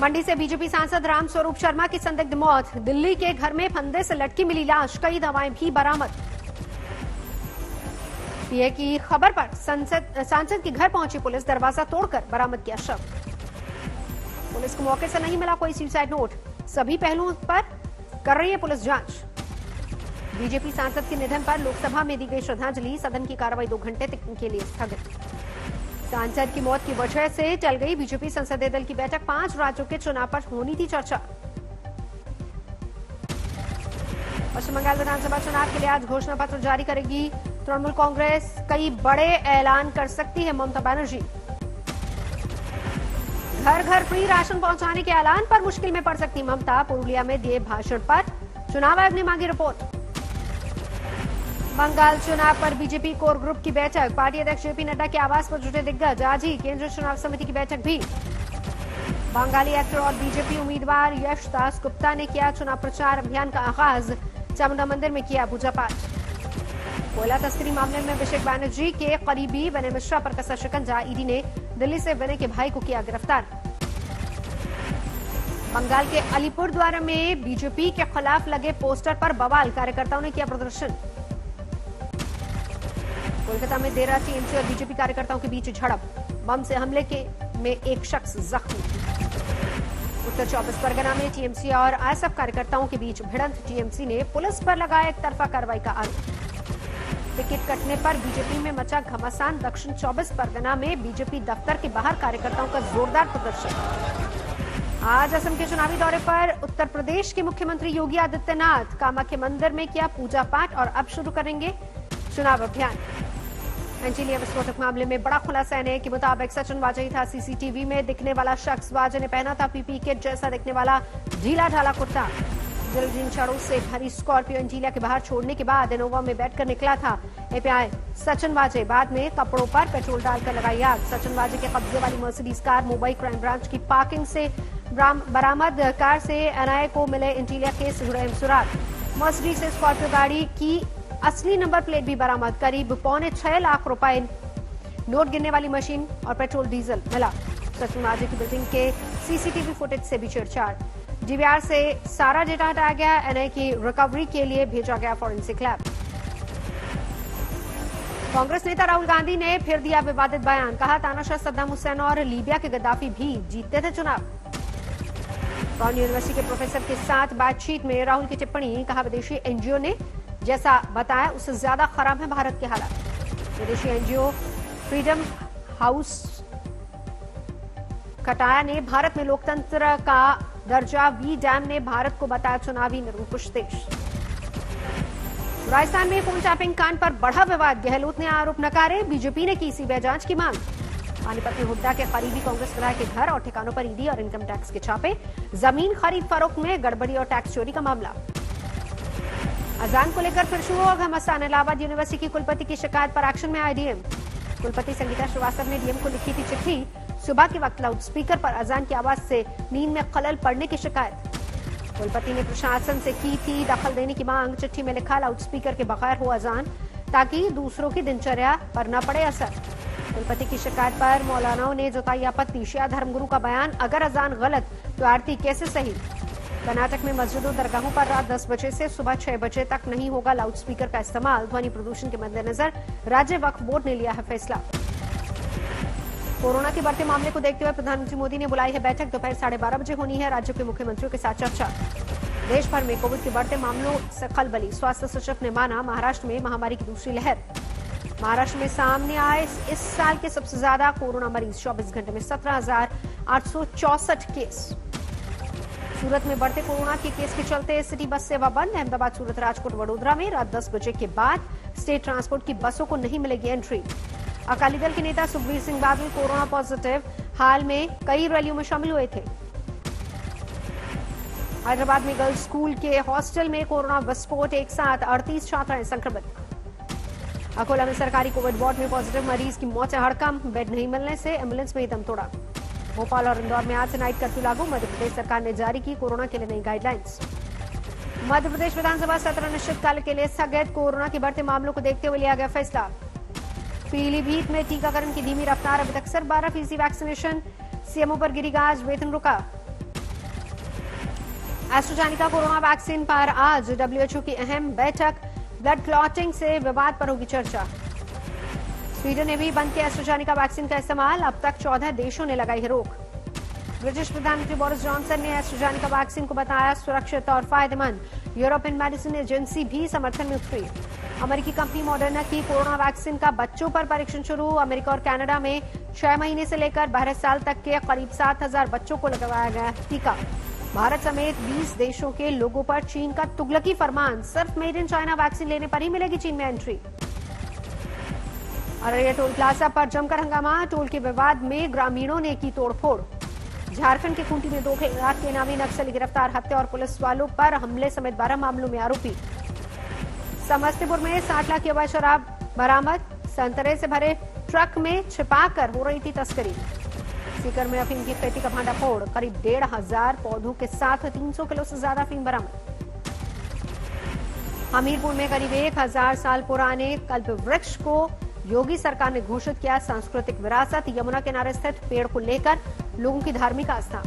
मंडी से बीजेपी सांसद रामस्वरूप शर्मा की संदिग्ध मौत। दिल्ली के घर में फंदे से लटकी मिली लाश, कई दवाएं भी बरामद। पीए की खबर पर सांसद के घर पहुंची पुलिस, दरवाजा तोड़कर बरामद किया शव। पुलिस को मौके से नहीं मिला कोई सुसाइड नोट। सभी पहलुओं पर कर रही है पुलिस जांच। बीजेपी सांसद के निधन पर लोकसभा में दी गई श्रद्धांजलि, सदन की कार्रवाई 2 घंटे तक के लिए स्थगित। सांसद की मौत की वजह से टल गई बीजेपी संसदीय दल की बैठक, 5 राज्यों के चुनाव पर होनी थी चर्चा। पश्चिम बंगाल विधानसभा चुनाव के लिए आज घोषणा पत्र जारी करेगी तृणमूल कांग्रेस। कई बड़े ऐलान कर सकती है ममता बनर्जी। घर घर फ्री राशन पहुंचाने के ऐलान पर मुश्किल में पड़ सकती ममता। पुरुलिया में दिए भाषण पर चुनाव आयोग ने मांगी रिपोर्ट। बंगाल चुनाव पर बीजेपी कोर ग्रुप की बैठक, पार्टी अध्यक्ष जेपी नड्डा के आवास पर जुटे दिग्गज। आज ही केंद्रीय चुनाव समिति की बैठक भी। बंगाली एक्टर और बीजेपी उम्मीदवार यश दास गुप्ता ने किया चुनाव प्रचार अभियान का आगाज। चामुंडा मंदिर में किया पूजा पाठ। कोयला तस्करी मामले में अभिषेक बनर्जी के करीबी विनय मिश्रा पर कसा शिकंजा। ईडी ने दिल्ली से विनय के भाई को किया गिरफ्तार। बंगाल के अलीपुरद्वार में बीजेपी के खिलाफ लगे पोस्टर पर बवाल, कार्यकर्ताओं ने किया प्रदर्शन। कोलकाता में देर रात टीएमसी और बीजेपी कार्यकर्ताओं के बीच झड़प, बम से हमले में एक शख्स जख्मी। उत्तर 24 परगना में टीएमसी और आईएसएफ कार्यकर्ताओं के बीच भिड़ंत, टीएमसी ने पुलिस पर लगाया एक तरफा कार्रवाई का आरोप। टिकट कटने पर बीजेपी में मचा घमासान, दक्षिण 24 परगना में बीजेपी दफ्तर के बाहर कार्यकर्ताओं का जोरदार प्रदर्शन। आज असम के चुनावी दौरे पर उत्तर प्रदेश के मुख्यमंत्री योगी आदित्यनाथ, कामाख्या मंदिर में किया पूजा पाठ और अब शुरू करेंगे चुनाव अभियान। एंटीलिया विस्फोटक मामले में बड़ा खुलासा एनआईए के मुताबिक सचिन वाजे ही था सीसीटीवी में दिखने वाला शख्स। वाजे ने पहना था पीपी किट जैसा दिखने वाला ढीला ढाला कुर्ता। जलग्रीन छड़ों से भरी स्कॉर्पियो एंटीलिया के बाहर छोड़ने के बाद इनोवा में बैठकर निकला था एपीआई सचिन वाजे। बाद में कपड़ों पर पेट्रोल डालकर लगाई आग। सचिन वाजे के कब्जे वाली Mercedes car Mumbai crime branch की पार्किंग से बरामद। कार से एनआईए को मिले एंटीलिया केस से जुड़े सुराग। मर्सिडीज से स्कॉर्पियो गाड़ी की असली नंबर प्लेट भी बरामद। करीब 6.25 लाख रुपए, नोट गिनने वाली मशीन और पेट्रोल डीजल मिला। सचिन वाजे की बिल्डिंग के सीसीटीवी फुटेज से भी छेड़छाड़। डीवीआर से सारा डेटा हटाया गया। एनआईए की रिकवरी के लिए भेजा गया फॉरेंसिक लैब। कांग्रेस नेता राहुल गांधी ने फिर दिया विवादित बयान, कहा तानाशाह सद्दाम हुसैन और लीबिया के गद्दाफी भी जीतते थे चुनाव। ब्राउन यूनिवर्सिटी के प्रोफेसर के साथ बातचीत में राहुल की टिप्पणी, कहा विदेशी एनजीओ ने जैसा बताया उससे ज्यादा खराब है भारत के हालात। विदेशी एनजीओ फ्रीडम हाउस कटाया ने भारत में लोकतंत्र का दर्जा, वी डैम ने भारत को बताया चुनावी निरंकुश देश। राजस्थान में फोन टैपिंग कांड पर बढ़ा विवाद, गहलोत ने आरोप नकारे, बीजेपी ने की सीबीआई जांच की मांग। पानीपत में हुड्डा के करीबी कांग्रेस विधायक के घर और ठिकानों पर ईडी और इनकम टैक्स के छापे। जमीन खरीद फरोख्त में गड़बड़ी और टैक्स चोरी का मामला। अजान को लेकर फिर शुरू होगा घमासान। इलाहाबाद यूनिवर्सिटी की कुलपति की शिकायत पर एक्शन में आए डीएम। कुलपति संगीता श्रीवास्तव ने डीएम को लिखी थी चिट्ठी। सुबह के वक्त लाउड स्पीकर पर अजान की आवाज से नींद में खलल पड़ने की शिकायत। कुलपति ने प्रशासन से की थी दखल देने की मांग। चिट्ठी में लिखा लाउड स्पीकर के बगैर हो अजान, ताकि दूसरों की दिनचर्या पर न पड़े असर। कुलपति की शिकायत पर मौलानाओं ने जताई आपत्ति। शिया धर्मगुरु का बयान, अगर अजान गलत तो आरती कैसे सही। कर्नाटक में मस्जिदों दरगाहों पर रात 10 बजे से सुबह 6 बजे तक नहीं होगा लाउड स्पीकर का इस्तेमाल। ध्वनि प्रदूषण के मद्देनजर राज्य वक्फ बोर्ड ने लिया है फैसला। कोरोना के बढ़ते मामले को देखते हुए प्रधानमंत्री मोदी ने बुलाई है बैठक। दोपहर 12:30 बजे होनी है राज्यों के मुख्यमंत्रियों के साथ चर्चा। देश भर में कोविड के बढ़ते मामलों से खलबली, स्वास्थ्य सचिव ने माना महाराष्ट्र में महामारी की दूसरी लहर। महाराष्ट्र में सामने आए इस साल के सबसे ज्यादा कोरोना मरीज, 24 घंटे में 17,864 केस। सूरत में बढ़ते कोरोना के केस के चलते सिटी बस सेवा बंद। अहमदाबाद, सूरत, राजकोट, वडोदरा में रात 10 बजे के बाद स्टेट ट्रांसपोर्ट की बसों को नहीं मिलेगी एंट्री। अकाली दल के नेता सुखबीर सिंह बादल कोरोना पॉजिटिव, हाल में कई रैलियों में शामिल हुए थे। हैदराबाद में गर्ल्स स्कूल के हॉस्टल में कोरोना विस्फोट, एक साथ 38 छात्राएं संक्रमित। अकोला में सरकारी कोविड वार्ड में पॉजिटिव मरीज की मौत से हड़कंप, बेड नहीं मिलने से एम्बुलेंस में ही दम तोड़ा। भोपाल और इंदौर में आज से नाइट कर्फ्यू लागू। मध्य प्रदेश सरकार ने जारी की कोरोना के लिए नई गाइडलाइंस। मध्य प्रदेश विधानसभा सत्र अनिश्चितकाल के लिए स्थगित। कोरोना के बढ़ते मामलों को देखते हुए लिया गया फैसला। पीलीभीत में टीकाकरण की धीमी रफ्तार, अभी तक सिर्फ 12% वैक्सीनेशन। सीएमओ पर गिरी गाज, वेतन रुका। एस्ट्राजेनेका कोरोना वैक्सीन पर आज डब्ल्यूएचओ की अहम बैठक। ब्लड क्लॉटिंग से विवाद पर होगी चर्चा। स्वीडन ने भी बंद किया एस्ट्राजेनेका वैक्सीन का इस्तेमाल। अब तक 14 देशों ने लगाई है रोक। ब्रिटिश प्रधानमंत्री बोरिस जॉनसन ने एस्ट्राजेनेका वैक्सीन को बताया सुरक्षित और फायदेमंद। यूरोपियन मेडिसिन एजेंसी भी समर्थन में उतरी। अमेरिकी कंपनी मॉडर्ना की कोरोना वैक्सीन का बच्चों पर परीक्षण शुरू। अमेरिका और कनाडा में 6 महीने से लेकर 12 साल तक के करीब 7,000 बच्चों को लगाया गया टीका। भारत समेत 20 देशों के लोगों पर चीन का तुगलकी फरमान। सिर्फ मेड इन चाइना वैक्सीन लेने पर ही मिलेगी चीन में एंट्री। अररिया टोल प्लाजा पर जमकर हंगामा। टोल के विवाद में ग्रामीणों ने की तोड़फोड़। झारखंड के खूंटी में 2 लाख के इनामी नक्सली गिरफ्तार। हत्या और पुलिस वालों पर हमले समेत 12 मामलों में आरोपी। समस्तीपुर में 60 लाख की अवैध शराब बरामद। संतरे से भरे ट्रक में छिपाकर हो रही थी तस्करी। सीकर में अफीम की खेती का भांडाफोड़। करीब 1,500 पौधों के साथ 300 किलो से ज्यादा अफीम बरामद। हमीरपुर में करीब 1,000 साल पुराने कल्प वृक्ष को योगी सरकार ने घोषित किया सांस्कृतिक विरासत। यमुना किनारे स्थित पेड़ को लेकर लोगों की धार्मिक आस्था।